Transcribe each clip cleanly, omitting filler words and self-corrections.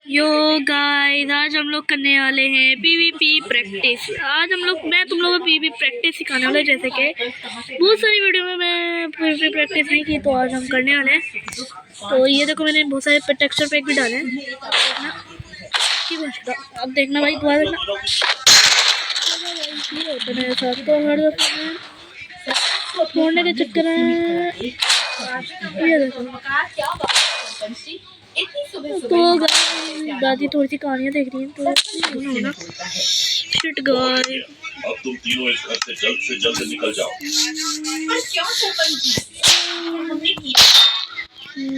Yo guys, आज हम लोग करने वाले हैं पीवीपी प्रैक्टिस। आज मैं तुम लोगों को पीवीपी प्रैक्टिस सिखाने वाला, जैसे कि बहुत सारी वीडियो में मैं पीवीपी प्रैक्टिस नहीं की, तो आज हम करने वाले हैं। तो ये देखो, मैंने बहुत सारे टेक्सचर पैक भी डाले हैं। अब देखना भाई, दुआ देखना होता है मेरे साथ। तो हर दफा छोड़ने के चक्कर में ये देखो। तो दादी थोड़ी सी कहानियाँ देख रही हैं, तो शिट गाइस, अब तुम तीनों इस घर से जल्द निकल जाओ। पर क्यों सरपंच जी?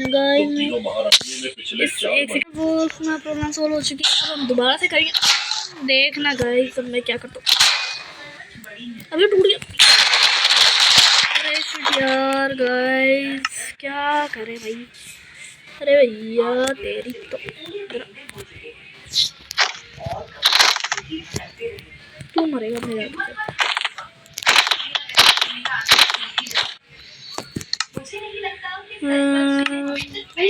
गाइस तीनों महारानी में पिछले 4 प्रॉब्लम सोल्व हो चुकी है। अब हम दोबारा से करेंगे, देखना गाइस। अब मैं क्या करता हूँ, अभी टूट गया। अरे शिट यार गाइस, क्या करे भाई। अरे भैया तेरी तो तू मरेगा मेरा।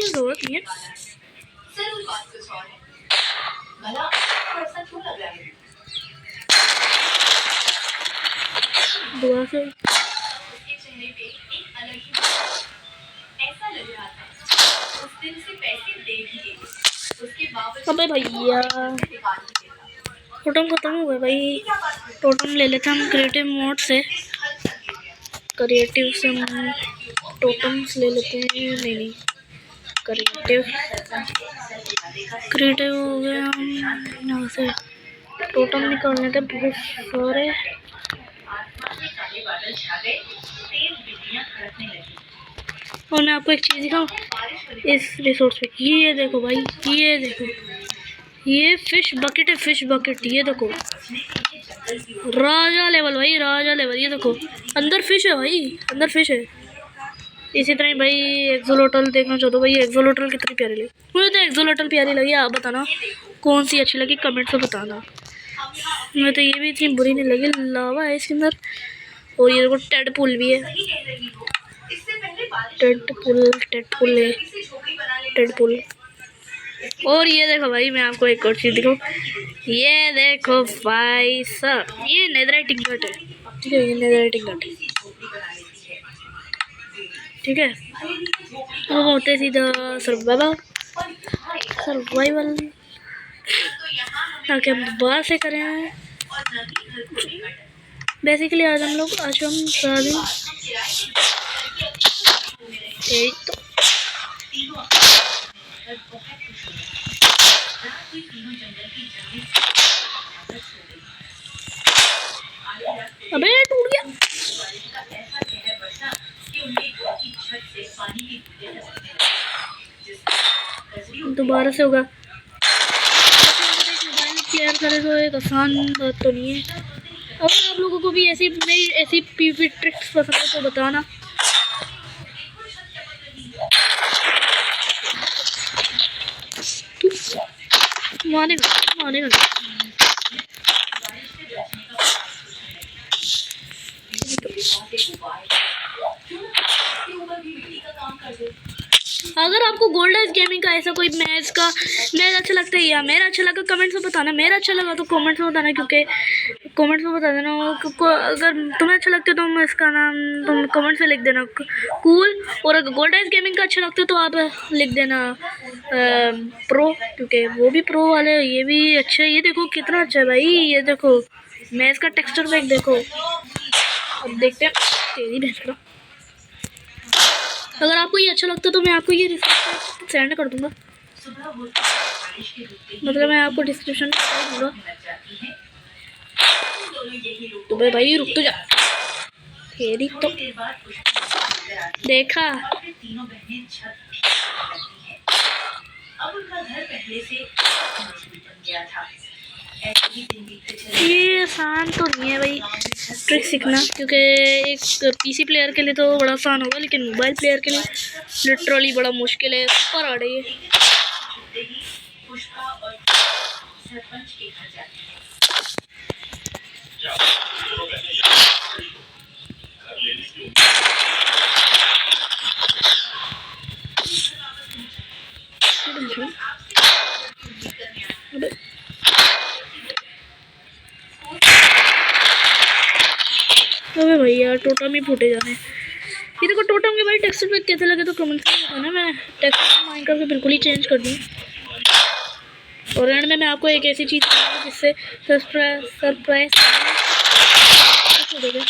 जरूरत नहीं है। दुआ से अबे भैया टोटम खत्म हो गए भाई। टोटम ले लेते हम क्रिएटिव मोड से। क्रिएटिव से हम टोटम्स ले लेते हैं। नहीं, क्रिएटिव हो गया। हम यहाँ से टोटम निकालने थे बहुत सारे। और मैं आपको एक चीज़ दिखाऊँ इस रिसोर्स पे। ये देखो भाई, ये देखो, ये फिश बकेट है। फिश बकेट, ये देखो, राजा लेवल भाई, राजा लेवल। ये देखो, अंदर फिश है भाई, अंदर फिश है। इसी तरह भाई एक्सोलोटल देखना चाहते हो भाई। एक्सोलोटल कितनी प्यारी लगी मुझे, तो एक्सोलोटल प्यारी लगी। आप बताना कौन सी अच्छी लगी, कमेंट में बताना। मुझे तो ये भी इतनी बुरी नहीं लगी। लावा है इसके अंदर। और ये देखो टेडपुल भी है। टेडपुल। और ये देखो भाई, मैं आपको एक और चीज़ दिखाऊँ। ये देखो भाई साहब, ये नेदराइटिंग गट है। ठीक है, ये नेदराइटिंग गट है। ठीक है, वो होते हैं सीधा सर्वाइवल ताकि हम दोबारा से करें। बेसिकली आज हम सारा दिन तो अबे टूट गया। दोबारा से होगा। शेयर करें तो एक आसान बात तो नहीं है। अगर आप लोगों को भी ऐसी पीवीपी ट्रिक्स पसंद है तो बताना। मानेगा अगर आपको गोल्डन गेमिंग का ऐसा कोई मैच अच्छा लगता है या मेरा अच्छा लगा, कमेंट्स में बताना। मेरा अच्छा लगा तो कमेंट्स में बताना, क्योंकि कमेंट्स में बता देना। अगर तुम्हें अच्छा लगता है तो इसका नाम तुम कमेंट्स में लिख देना कूल। और अगर गोल्डन गेमिंग का अच्छा लगता है तो आप लिख देना प्रो, क्योंकि वो भी प्रो वाले। ये भी अच्छा है। ये देखो कितना अच्छा है भाई। ये देखो मैच का टेक्सचर पैक देखो। अब देखते हैं तेरी भैंस का। अगर आपको ये अच्छा लगता है तो मैं आपको ये रिसोर्स सेंड कर दूंगा। मतलब मैं आपको डिस्क्रिप्शन में कर दूंगा। तो भाई रुक तो जा, तेरी तो देखा। ये आसान तो नहीं है भाई ट्रिक सीखना, क्योंकि एक पीसी प्लेयर के लिए तो बड़ा आसान होगा, लेकिन मोबाइल प्लेयर के लिए लिटरली बड़ा मुश्किल है। ऊपर आ रही है। अबे भाई यार टोटम ही फूटे जाने। ये देखो टोटम के भाई टेक्सचर पे कैसे लगे तो कमेंट में बताना। मैं टेक्सचर माइनक्राफ्ट को बिल्कुल ही चेंज कर दूँ। और एंड में मैं आपको एक ऐसी चीज़ बताऊंगा जिससे सरप्राइज हो गया।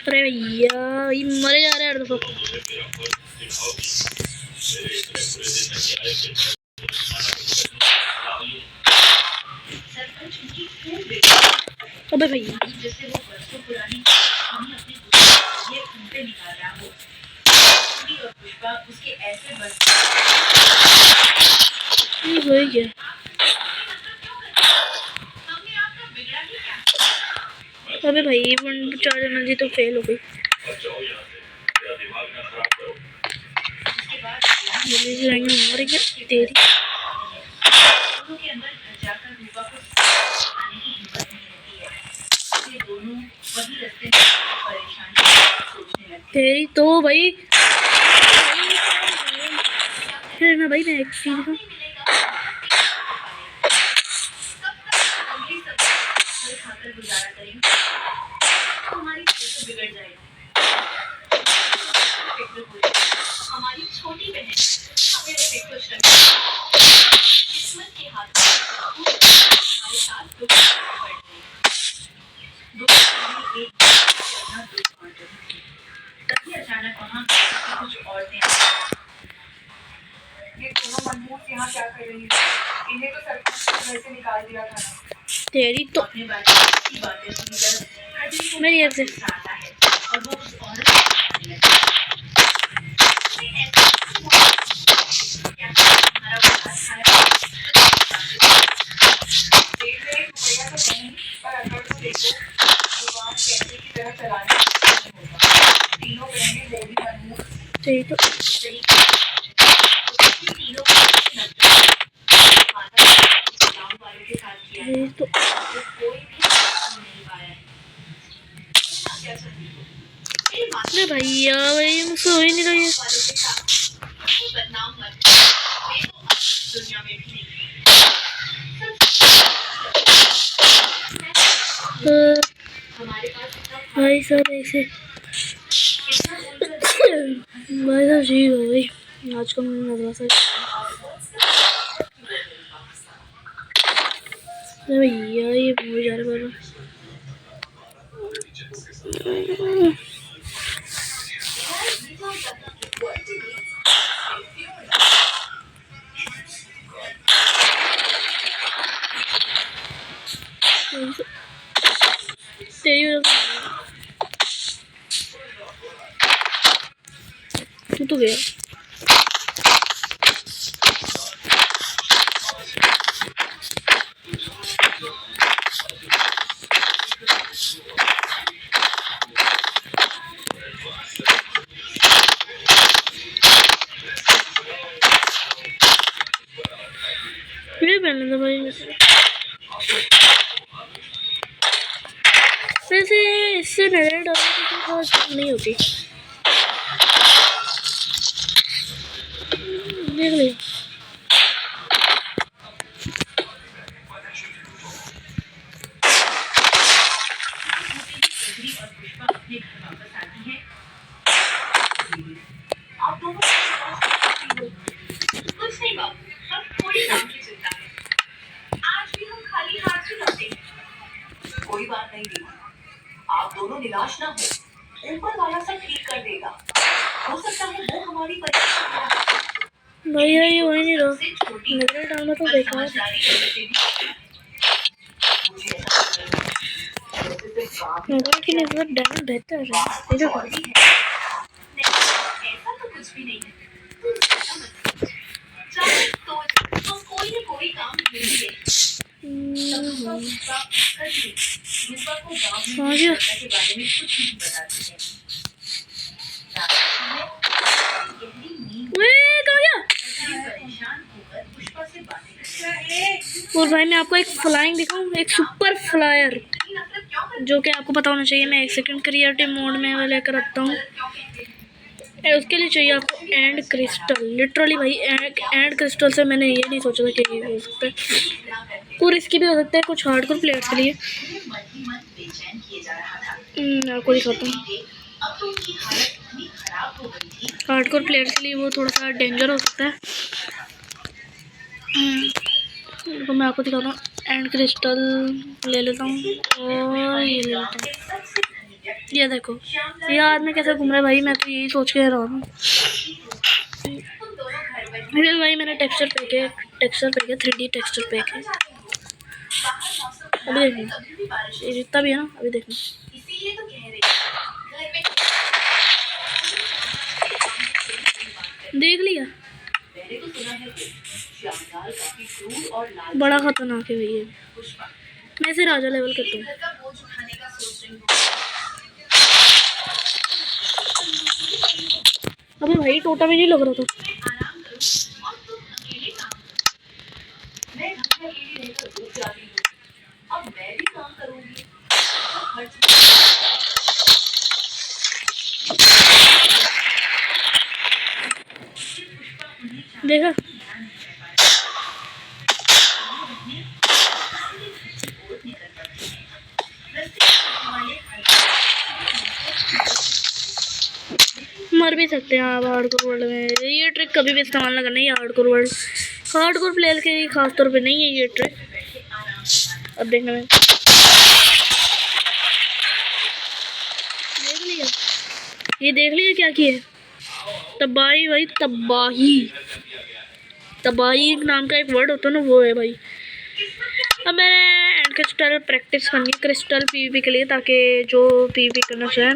अरे भैया ये मरे जा रहे हैं हर दफा। अबे भैया ये हो ही गया। अबे भाई 4 एनर्जी तो फेल हो गई। तेरी तेरी तो भाई फिर ना भाई मैं एक चीज हूँ। यहाँ क्या कर रही है? इन्हें तो सरकार ने घर से निकाल दिया था ना। तेरी तो मेरी ऐसे तेरी तो तो अरे भैया भाई मुझसे हो ही नहीं रही है। भाई साहब ऐसे भाई साहब जी हो गई आज का मैंने मदरसा। भैया ये बहुत जा रहा है। तेरी तू तो गया। मेरे पहले तो भाई वैसे इससे नजर डालने की कोई नहीं होती। देख लिया कोई बात नहीं दीदी, आप दोनों निराश ना हो, ऊपर वाला सब ठीक कर देगा। हो सकता है वो हमारी परीक्षा भैया ये हो ही नहीं रहा। नजर डालना तो बेकार है। नजर की नजर डालना बेहतर है। ये देखो ऐसा तो कुछ भी नहीं है। तो कोई ना कोई काम मिलेंगे। और भाई मैं आपको एक फ्लाइंग दिखाऊं, एक सुपर फ्लायर जो कि आपको पता होना चाहिए। मैं 1 सेकंड क्रिएटिव मोड में लेकर रखता हूँ। उसके लिए चाहिए आपको एंड क्रिस्टल। लिटरली भाई एंड क्रिस्टल से मैंने ये नहीं सोचा था कि ये हो सकता है। कुछ रिस्की भी हो सकता है कुछ हार्डकोर प्लेयर्स के लिए। मन बेचैन किए जा रहा था। आपको दिखाता हूँ, अब तो उनकी हालत इतनी खराब हो गई थी। हार्डकोर प्लेयर्स के लिए वो थोड़ा सा डेंजर हो सकता है। तो मैं आपको दिखाता हूँ, एंड क्रिस्टल ले लेता हूँ और ये ले लेता हूँ। ये देखो ये आदमी कैसे घूम रहा है भाई, मैं तो यही सोच के रहा हूँ। फिर भाई मैंने टेक्सचर पैक है 3D टेक्सचर पैक है। अभी देखना ये जितना भी है ना, अभी देखना इसीलिए तो कह रही देख लिया, मैंने तो सुना है कि श्यामलाल काफी क्रूर और लालची बड़ा खतरनाक है भैया। पुष्पा मैं इसे राजा लेवल करता हूँ। घर का बोझ उठाने का सोच रही हूँ। अबे भाई टोटा भी नहीं लग रहा था। आराम करो और तुम अकेले काम करो। मैं घर में अकेली रहकर ऊब जाती हूँ। अब मैं भी काम करूँगी तो खर्च देखा मर भी सकते हैं आप हार्डकोर वर्ल्ड में। ये ट्रिक कभी भी इस्तेमाल ना करना, ये हार्डकोर प्लेयर के खास तौर पे नहीं है ये ट्रिक। अब देखना मैं देख लिया, ये देख लिया क्या किए, तबाही भाई, तबाही नाम का एक वर्ड होता है ना, वो है भाई। अब मैंने एंड क्रिस्टल प्रैक्टिस करनी है क्रिस्टल पीवीपी के लिए, ताकि जो पीवीपी करना चाहे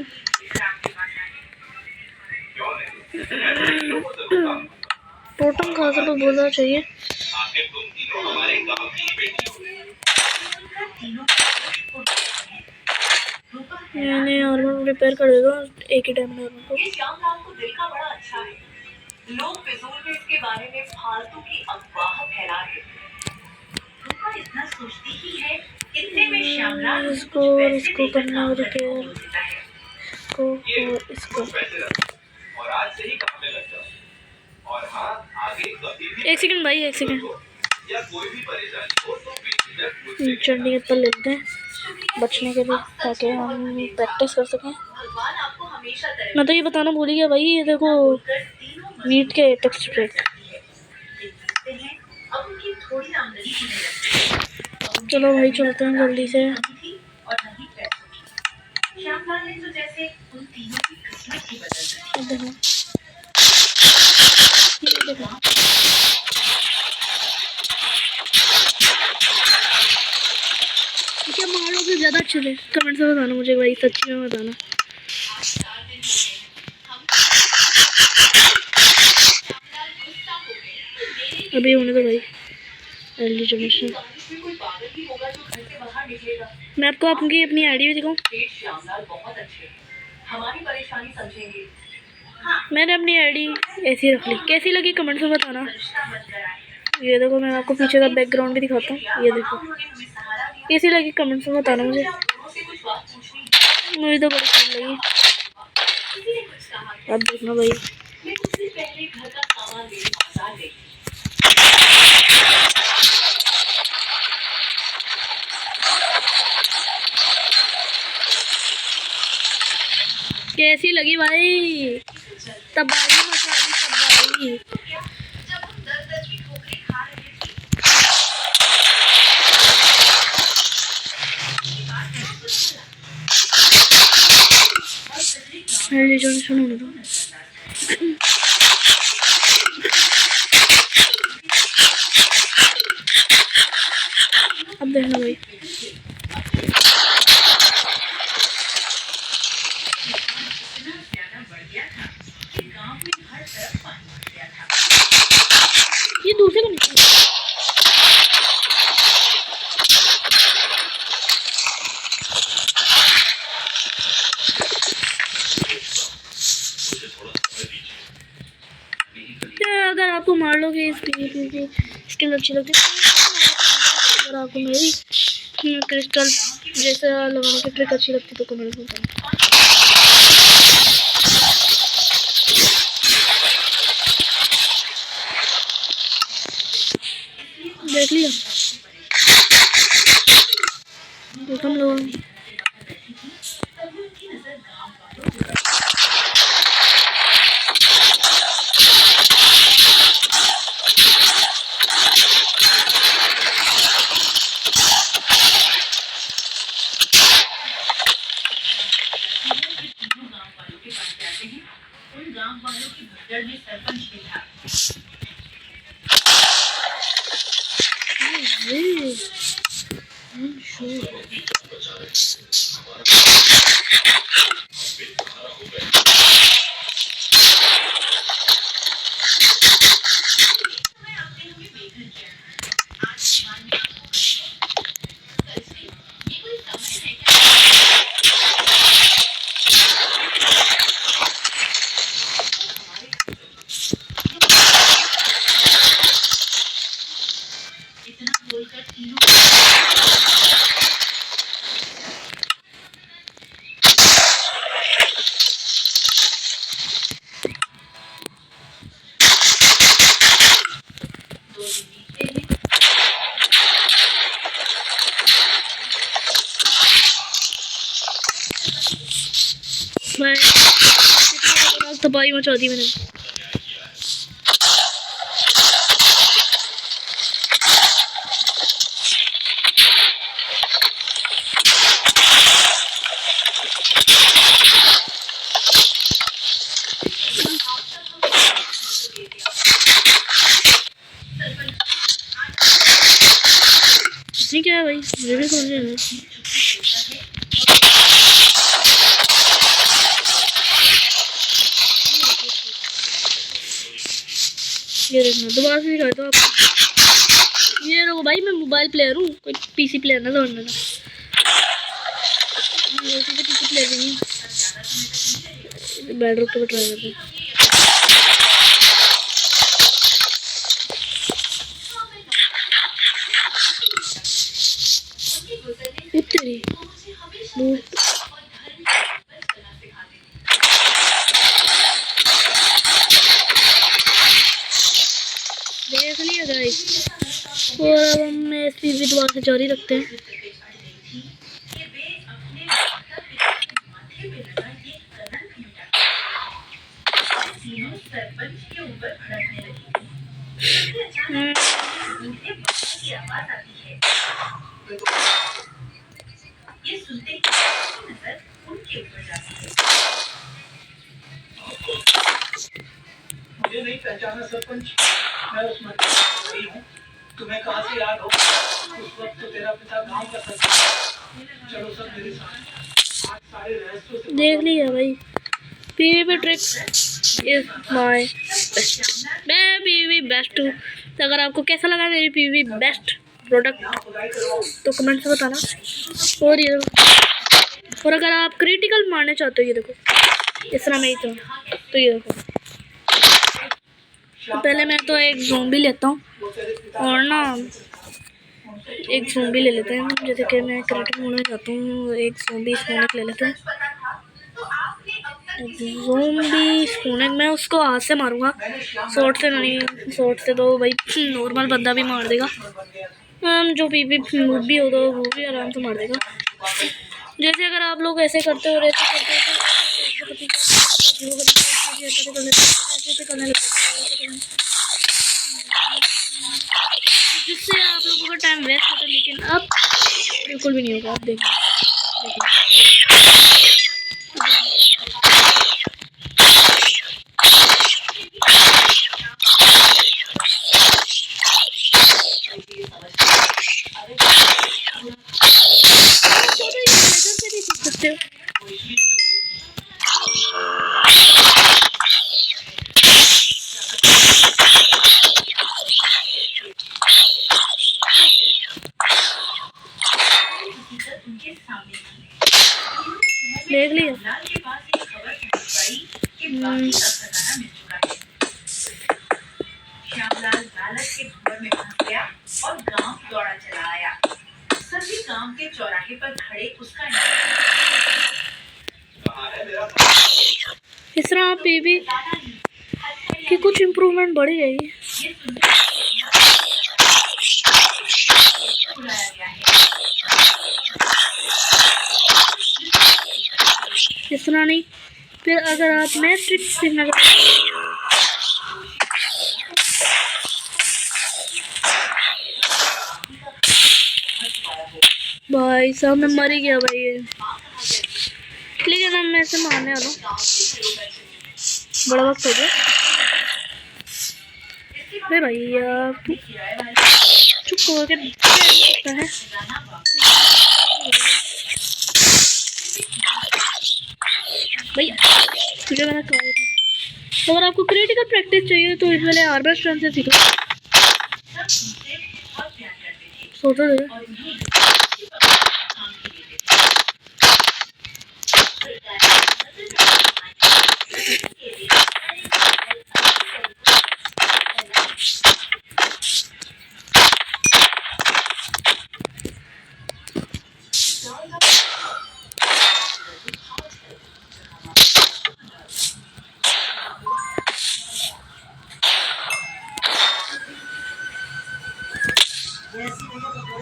टोटम खासर को बोलना चाहिए। मैंने आर्मर रिपेयर कर देता हूँ एक ही टाइम में आर्मर को। ये श्यामलाल को दिल का बड़ा अच्छा है। लोग फिजूल में इसके बारे में फालतू की अफवाह फैला रहे हैं। रूपा इतना सोचती ही है, इतने में श्यामलाल उसे इसको कुछ पैसे इसको देकर करना काम रिपेयर करने को बोलता है। को और इसको और आज से ही काम में लग जाओ। और हाँ, आगे कभी भी एक सेकंड भाई, एक सेकंड या कोई भी परेशानी हो तो बेझिझक मुझसे चढ़ने के ऊपर लेते हैं बचने के लिए, ताकि हम प्रैक्टिस कर सकें। भगवान आपको हमेशा तरक्की मैं तो ये बताना भूल ही गया भाई, ये देखो कर तीनों वीट के टेक्स्ट पैक। देखते हैं। अब उनकी थोड़ी आमदनी होने लगती है। चलो भाई चलते हैं जल्दी से। थी और नहीं पैसों की। श्यामलाल ने तो जैसे उन तीनों की किस्मत ही बदल दी। अब देखो ये देखो क्या मारोगे ज़्यादा अच्छे से, कमेंट से बताना मुझे भाई, सच्ची में बताना। अभी होने दो भाई एलडी जनरेशन। कोई पागल ही होगा जो घर से बाहर निकलेगा। मैं आपको अपनी आईडी भी दिखाऊं। पेट श्यामलाल बहुत अच्छे हैं, हमारी परेशानी समझेंगे। मैंने अपनी आईडी ऐसी रख ली, कैसी लगी कमेंट में बताना। रिश्ता बनकर आए। ये देखो मैं आपको पीछे का बैकग्राउंड भी दिखाता हूँ, ये देखो उन्होंने हमें सहारा दिया। कैसी लगी कमेंट में बताना मुझे। आप दोनों से कुछ बात पूछनी मुझे तो बड़ी अच्छी लगी। किसी ने कुछ कहा। अब देखना भाई मैं कुछ दिन पहले घर का सामान लेने बाजार गई। कैसी लगी भाई, तबाही मचा दी तबाही। जब हम दर की ठोकरें खा रहे थे, एलडी जनरेशन होने दो। अब देखना भाई ये दूसरे का निकल अगर आपको मार लोगे इस पीवीपी की स्किल अच्छी लगती है तो अगर आपको मेरी क्रिस्टल जैसा लगाने की ट्रिक अच्छी लगती है तो कमेंट में बताना। देख लिया तबाही मचा दी मैंने। ये क्या है भाई, मुझे भी समझ नहीं आ रहा। ये देखना दोबारा से दिखाता हूँ आपको। ये देखो भाई, मैं मोबाइल प्लेयर हूँ, कोई पीसी प्लेयर ना समझ लेना। पीसी प्लेयर भी नहीं, बेड रूम पे ट्राई करते हैं। तेरी देख लिया गाइस, और अब हम इसी विद्वान से जारी रखते हैं। ये सुनते ही नजर उनके ऊपर जाती है। मुझे नहीं पहचाना सरपंच, मैं उस मंत्री हूँ। तुम्हें कहाँ से याद हो? उस वक्त तो तेरा पिता गांव का सरपंच। चलो सब मेरे साथ, आज सारे रहस्यों से देख लिया भाई, PVP tricks is my best. मैं पीवीपी बेस्ट हूँ। तो अगर आपको कैसा लगा मेरी पीवीपी बेस्ट प्रोडक्ट तो कमेंट से बताना। और ये देखो, और अगर आप क्रिटिकल मारने चाहते हो, ये देखो इस तरह मेरी तरह, तो ये देखो। तो पहले मैं तो एक ज़ोंबी लेता हूँ, और ना एक ज़ोंबी ले लेते हैं। जैसे कि मैं क्रिटिकल मोड में जाता हूँ, एक ज़ोंबी स्पोनिक ले लेते हैं। ज़ोंबी स्पोनिक मैं उसको हाथ से मारूंगा, शॉट से नहीं। शॉट से तो भाई नॉर्मल बंदा भी मार देगा, जो पीवीपी मूव भी होगा वो भी आराम से मार देगा। जैसे अगर आप लोग ऐसे करते हो, ऐसे करते हो जिससे आप लोगों का टाइम वेस्ट होता है, लेकिन अब बिल्कुल भी नहीं होगा। आप देखो देख लिया। के पास एक खबर पहुंच गई कि बाकी का खजाना मिल चुका है। श्यामलाल लालच के भंवर में फंस गया और गांव दौड़ा चला आया। सभी गांव के चौराहे पर खड़े उसका इस तरह आप पीवी की कुछ इम्प्रूवमेंट बढ़ी जाएगी। बुलाया गया है। इस तरह नहीं, फिर अगर आप मैं ट्रिक्स सीखना भाई साहब, मैं मर ही गया भाई ये। लेकिन अब मैं इसे मारने वाला हूँ, बड़ा वक्त हो गया। अरे भैया चुप करके सकता है भैया, तुझे मैंने कहा था। अगर आपको क्रिटिकल प्रैक्टिस चाहिए तो इस वाले आर्बर स्ट्रेंथ से सीखो। सोचो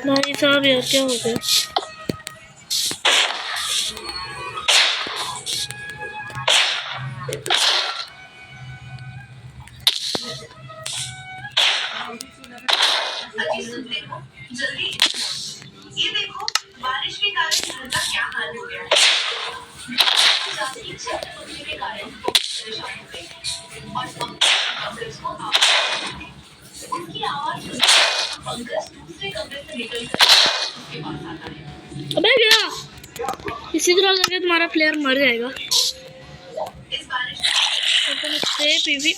भाई साहब, यार क्या हो गया? अजी सुनते हो, जल्दी ये देखो, बारिश के कारण घर का क्या हाल हो गया है। छत टूटने के कारण परेशान हो गई और पंकज को आवाज उसकी आवाज सुनकर पंकज दूसरे कमरे से निकलकर उसके पास आता है। अबे गया, इसी तरह करके तुम्हारा प्लेयर मर जाएगा। इस बारिश से पीवी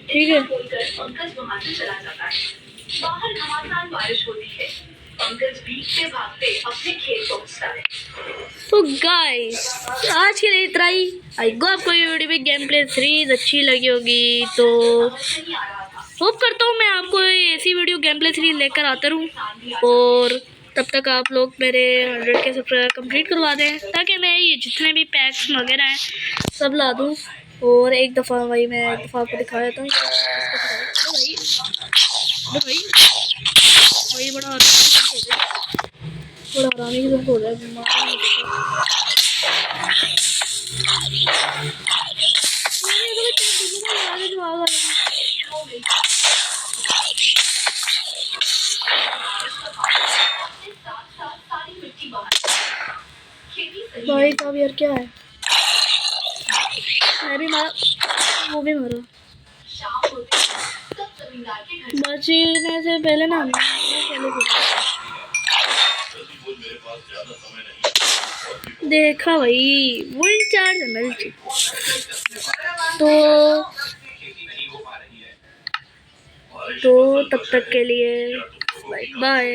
ठीक है। पंकज वहां से चला जाता है। बाहर घमासान बारिश होती है। पंकज भीगते भागते अपने खेत पहुंचता है। तो गाइस आज के लिए इतना ही। आई गो आपको ये वीडियो में गेम प्ले सीरीज अच्छी लगी होगी, तो नहीं आ रहा था। होप करता हूँ मैं आपको ऐसी वीडियो गेम प्ले सीरीज लेकर आता रहूँ, और तब तक आप लोग मेरे 100 के सब्सक्राइबर कंप्लीट करवा दें, ताकि मैं ये जितने भी पैक्स वगैरह हैं सब ला दूँ। और एक दफ़ा भाई मैं एक दफ़ा आपको दिखाया था भाई बड़ा हरामी की हो रहा है। सारी मिट्टी बाहर खेती सही भाई साहब यार क्या है, मैं भी मारा, वो भी मारा। शाम होते सब जमींदार के घर बचने से पहले ना मेरे पास ज्यादा समय नहीं। देखा भाई वुल चार्ज मिल तो तब तक के लिए बाय बाय।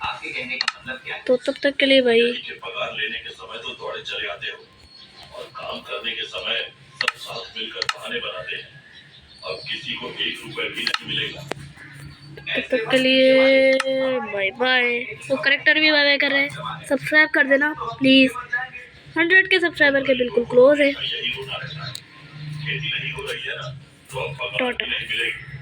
आपके कहने का मतलब क्या है? तो तब तक के लिए भाई पगार लेने के समय तो दौड़े चले आते हो और काम करने के समय सब साथ मिलकर बहाने बनाते हैं। अब किसी को 1 रुपए भी नहीं मिलेगा। तब तक के लिए बाय बाय। वो करेक्टर भी बाय बाय कर रहे हैं। सब्सक्राइब कर देना प्लीज़, 100 के सब्सक्राइबर के बिल्कुल क्लोज है। यही होना रहता है। खेती नहीं हो रही है ना, तो अब पगार भी नहीं मिलेगी।